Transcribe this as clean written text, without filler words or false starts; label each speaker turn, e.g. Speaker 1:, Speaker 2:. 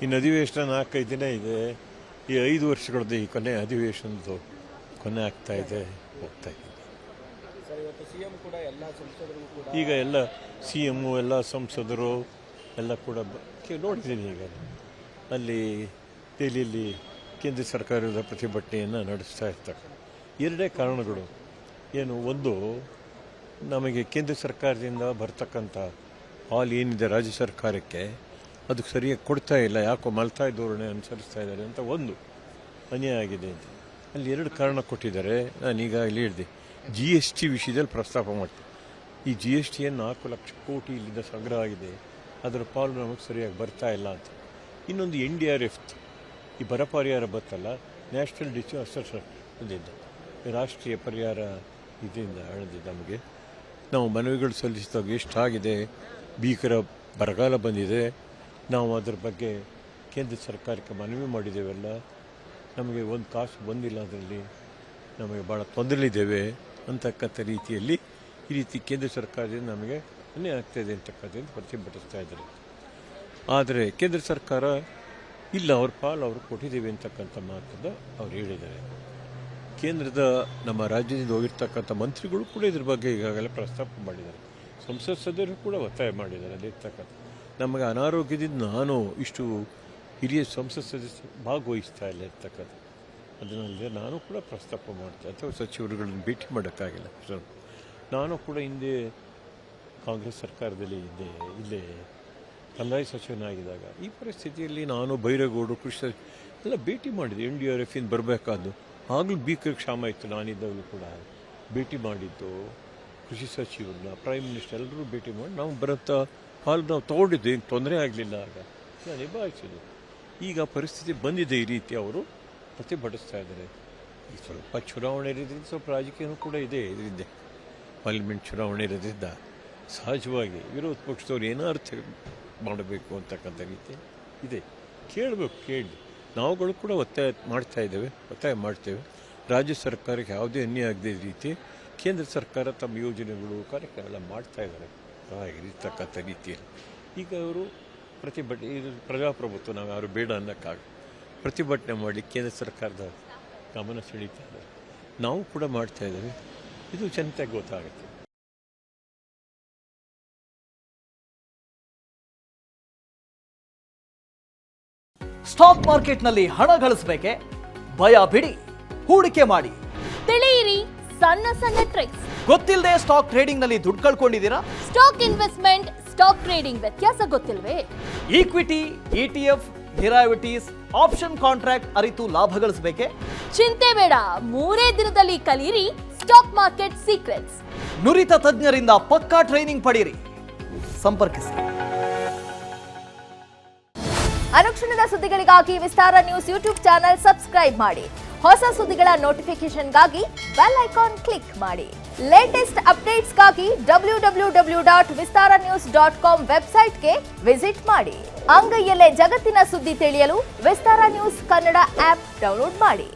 Speaker 1: ಇನ್ನು ಅಧಿವೇಶನ 4-5 ದಿನ ಇದೆ. ಈ 5 ವರ್ಷಗಳದ್ದು ಈ ಕೊನೆ ಅಧಿವೇಶನದ್ದು ಕೊನೆ ಆಗ್ತಾ ಇದೆ, ಹೋಗ್ತಾ ಇದೆ. ಈಗ ಎಲ್ಲ CM ಎಲ್ಲ ಸಂಸದರು ಎಲ್ಲ ಕೂಡ ನೋಡ್ತೀನಿ. ಈಗ ಅಲ್ಲಿ ದೆಹಲಿಯಲ್ಲಿ ಕೇಂದ್ರ ಸರ್ಕಾರದ ಪ್ರತಿಭಟನೆಯನ್ನು ನಡೆಸ್ತಾ ಇರ್ತಾರೆ. ಎರಡೇ ಕಾರಣಗಳು ಏನು, ಒಂದು ನಮಗೆ ಕೇಂದ್ರ ಸರ್ಕಾರದಿಂದ ಬರ್ತಕ್ಕಂಥ ಹಾಲ್ ಏನಿದೆ ರಾಜ್ಯ ಸರ್ಕಾರಕ್ಕೆ ಅದಕ್ಕೆ ಸರಿಯಾಗಿ ಕೊಡ್ತಾ ಇಲ್ಲ, ಯಾಕೋ ಮಲ್ತಾಯಿ ಧೋರಣೆ ಅನುಸರಿಸ್ತಾ ಇದ್ದಾರೆ ಅಂತ ಒಂದು ಅನ್ಯಾಯ ಆಗಿದೆ ಅಂತ ಅಲ್ಲಿ ಎರಡು ಕಾರಣ ಕೊಟ್ಟಿದ್ದಾರೆ. ನಾನೀಗ ಇಲ್ಲಿ ಹೇಳಿದೆ GST ವಿಷಯದಲ್ಲಿ ಪ್ರಸ್ತಾಪ ಮಾಡ್ತೀನಿ. ಈ GST 4 ಲಕ್ಷ ಕೋಟಿ ಇಲ್ಲಿಂದ ಸಂಗ್ರಹ ಆಗಿದೆ, ಅದರ ಪಾಲು ನಮಗೆ ಸರಿಯಾಗಿ ಬರ್ತಾ ಇಲ್ಲ ಅಂತ. ಇನ್ನೊಂದು NDRF ಈ ಬರ ಪರಿಹಾರ ಬರ್ತಲ್ಲ, ನ್ಯಾಷನಲ್ ಡಿಸಾಸ್ಟರ್ ಇದರಿಂದ ರಾಷ್ಟ್ರೀಯ ಪರಿಹಾರ ಇದರಿಂದ ಹೇಳಿದೆ ನಮಗೆ. ನಾವು ಮನವಿಗಳು ಸಲ್ಲಿಸಿದಾಗ ಎಷ್ಟಾಗಿದೆ, ಭೀಕರ ಬರಗಾಲ ಬಂದಿದೆ, ನಾವು ಅದರ ಬಗ್ಗೆ ಕೇಂದ್ರ ಸರ್ಕಾರಕ್ಕೆ ಮನವಿ ಮಾಡಿದ್ದೇವೆಲ್ಲ, ನಮಗೆ ಒಂದು ಕಾಸು ಬಂದಿಲ್ಲ, ಅದರಲ್ಲಿ ನಮಗೆ ಭಾಳ ತೊಂದರೆಲಿದ್ದೇವೆ ಅಂತಕ್ಕಂಥ ರೀತಿಯಲ್ಲಿ ಈ ರೀತಿ ಕೇಂದ್ರ ಸರ್ಕಾರದಿಂದ ನಮಗೆ ಅನ್ಯಾಯ ಆಗ್ತಾಯಿದೆ ಅಂತಕ್ಕಂಥದ್ದು ಪ್ರತಿಭಟಿಸ್ತಾ ಇದ್ದಾರೆ. ಆದರೆ ಕೇಂದ್ರ ಸರ್ಕಾರ ಇಲ್ಲ, ಅವ್ರ ಪಾಲು ಅವರು ಕೊಟ್ಟಿದ್ದೇವೆ ಅಂತಕ್ಕಂಥ ಮಾತನ್ನು ಅವ್ರು ಹೇಳಿದ್ದಾರೆ. ಕೇಂದ್ರದ ನಮ್ಮ ರಾಜ್ಯದಿಂದ ಹೋಗಿರ್ತಕ್ಕಂಥ ಮಂತ್ರಿಗಳು ಕೂಡ ಇದ್ರ ಬಗ್ಗೆ ಈಗಾಗಲೇ ಪ್ರಸ್ತಾಪ ಮಾಡಿದ್ದಾರೆ. ಸಂಸತ್ ಸದಸ್ಯರು ಕೂಡ ಒತ್ತಾಯ ಮಾಡಿದ್ದಾರೆ. ಅದಿರ್ತಕ್ಕಂಥ ನಮಗೆ ಅನಾರೋಗ್ಯದಿಂದ ನಾನು ಇಷ್ಟು ಹಿರಿಯ ಸಂಸತ್ ಸದಸ್ಯರು ಭಾಗವಹಿಸ್ತಾ ಇಲ್ಲ ಇರ್ತಕ್ಕಂಥ ಅದರಲ್ಲಿ ನಾನು ಕೂಡ ಪ್ರಸ್ತಾಪ ಮಾಡ್ತೇನೆ. ಅಥವಾ ಸಚಿವರುಗಳನ್ನು ಭೇಟಿ ಮಾಡೋಕ್ಕಾಗಿಲ್ಲ. ನಾನು ಕೂಡ ಹಿಂದೆ ಕಾಂಗ್ರೆಸ್ ಸರ್ಕಾರದಲ್ಲಿ ಇಲ್ಲೇ ಕಂದಾಯ ಸಚಿವನಾಗಿದ್ದಾಗ ಈ ಪರಿಸ್ಥಿತಿಯಲ್ಲಿ ನಾನು ಬೈರೇಗೌಡರು ಕೃಷಿ ಎಲ್ಲ ಭೇಟಿ ಮಾಡಿದ್ದೆ. NDRF ಇಂದ ಬರಬೇಕಾದ್ದು ಆಗಲೂ ಭೀಕರ ಕ್ಷಾಮ ಇತ್ತು. ನಾನಿದ್ದಾಗಲೂ ಕೂಡ ಭೇಟಿ ಮಾಡಿದ್ದು ಕೃಷಿ ಸಚಿವರನ್ನ, ಪ್ರೈಮ್ ಮಿನಿಸ್ಟರ್ ಎಲ್ಲರೂ ಭೇಟಿ ಮಾಡಿ ನಾವು ಬರೋಂಥ ಹಾಲು ನಾವು ತೊಗೊಂಡಿದ್ದು, ಏನು ತೊಂದರೆ ಆಗಲಿಲ್ಲ. ಆಗ ನಾನು ನಿಭಾಯಿಸಿದ್ದು. ಈಗ ಪರಿಸ್ಥಿತಿ ಬಂದಿದೆ, ಈ ರೀತಿ ಅವರು ಪ್ರತಿಭಟಿಸ್ತಾ ಇದ್ದಾರೆ. ಈ ಸ್ವಲ್ಪ ಚುನಾವಣೆ ಇರೋದ್ರಿಂದ ಸ್ವಲ್ಪ ರಾಜಕೀಯನೂ ಕೂಡ ಇದೆ. ಇದರಿಂದ ಪಾರ್ಲಿಮೆಂಟ್ ಚುನಾವಣೆ ಇರೋದ್ರಿಂದ ಸಹಜವಾಗಿ ವಿರೋಧ ಪಕ್ಷದವ್ರು ಏನಾರು ಮಾಡಬೇಕು ಅಂತಕ್ಕಂಥ ರೀತಿ ಇದೆ. ಕೇಳಬೇಕು, ಕೇಳಿ ನಾವುಗಳು ಕೂಡ ಒತ್ತಾಯ ಮಾಡ್ತೇವೆ. ರಾಜ್ಯ ಸರ್ಕಾರಕ್ಕೆ ಯಾವುದೇ ಅನ್ಯಾಯ ಆಗದೇ ರೀತಿ ಕೇಂದ್ರ ಸರ್ಕಾರ ತಮ್ಮ ಯೋಜನೆಗಳು ಕಾರ್ಯಕ್ರಮಗಳ ಮಾಡ್ತಾ ಇದ್ದಾರೆ ಇರ್ತಕ್ಕಂಥ ರೀತಿಯಲ್ಲಿ. ಈಗ ಅವರು ಇದು ಪ್ರಜಾಪ್ರಭುತ್ವ, ನಾವು ಯಾರು ಬೇಡ ಅನ್ನೋಕ್ಕಾಗ ಪ್ರತಿಭಟನೆ ಮಾಡಿ ಕೇಂದ್ರ ಸರ್ಕಾರದ ಗಮನ ಸೆಳೀತಾ ಇದ್ದಾರೆ. ನಾವು ಕೂಡ ಮಾಡ್ತಾ ಇದ್ದೇವೆ. ಇದು ಜನತೆಗೆ ಗೊತ್ತಾಗುತ್ತೆ.
Speaker 2: ಸ್ಟಾಕ್ ಮಾರ್ಕೆಟ್ನಲ್ಲಿ ಹಣ ಗಳಿಸಬೇಕೆ? ಭಯ ಬಿಡಿ, ಹೂಡಿಕೆ ಮಾಡಿ.
Speaker 3: ತಿಳಿಯಿರಿ ಸಣ್ಣ ಸಣ್ಣ ಟ್ರಿಕ್ಸ್.
Speaker 2: ಗೊತ್ತಿಲ್ಲದೆ ಸ್ಟಾಕ್ ಟ್ರೇಡಿಂಗ್ ನಲ್ಲಿ ದುಡ್ಡು ಕಳ್ಕೊಂಡಿದ್ದೀರಾ?
Speaker 3: ಸ್ಟಾಕ್ ಇನ್ವೆಸ್ಟ್ಮೆಂಟ್, ಸ್ಟಾಕ್ ಟ್ರೇಡಿಂಗ್ ವ್ಯತ್ಯಾಸ ಗೊತ್ತಿಲ್ವೇ?
Speaker 2: Equity, ETF, derivatives, option contract ಅರಿತು ಲಾಭ ಗಳಿಸಬೇಕೆ?
Speaker 3: ಚಿಂತೆ ಬೇಡ, 3 ದಿನದಲ್ಲಿ ಕಲಿಯಿರಿ ಸ್ಟಾಕ್ ಮಾರ್ಕೆಟ್ ಸೀಕ್ರೆಟ್ಸ್.
Speaker 2: ನುರಿತ ತಜ್ಞರಿಂದ ಪಕ್ಕಾ ಟ್ರೈನಿಂಗ್ ಪಡೆಯಿರಿ. ಸಂಪರ್ಕಿಸಿ.
Speaker 3: ಅನುಕ್ಷಣದ ಸುದ್ದಿಗಳಿಗಾಗಿ ವಿಸ್ತಾರ ನ್ಯೂಸ್ ಯೂಟ್ಯೂಬ್ ಚಾನೆಲ್ ಸಬ್ಸ್ಕ್ರೈಬ್ ಮಾಡಿ. ಹೊಸ ಸುದ್ದಿಗಳ ನೋಟಿಫಿಕೇಶನ್ಗಾಗಿ ಬೆಲ್ ಐಕಾನ್ ಕ್ಲಿಕ್ ಮಾಡಿ. ಲೇಟೆಸ್ಟ್ ಅಪ್ಡೇಟ್ಸ್ಗಾಗಿ www.vistaranews.com ವೆಬ್ಸೈಟ್ಗೆ ವಿಸಿಟ್ ಮಾಡಿ. ಅಂಗೈಯಲ್ಲೇ ಜಗತ್ತಿನ ಸುದ್ದಿ ತಿಳಿಯಲು ವಿಸ್ತಾರ ನ್ಯೂಸ್ ಕನ್ನಡ ಆಪ್ ಡೌನ್ಲೋಡ್ ಮಾಡಿ.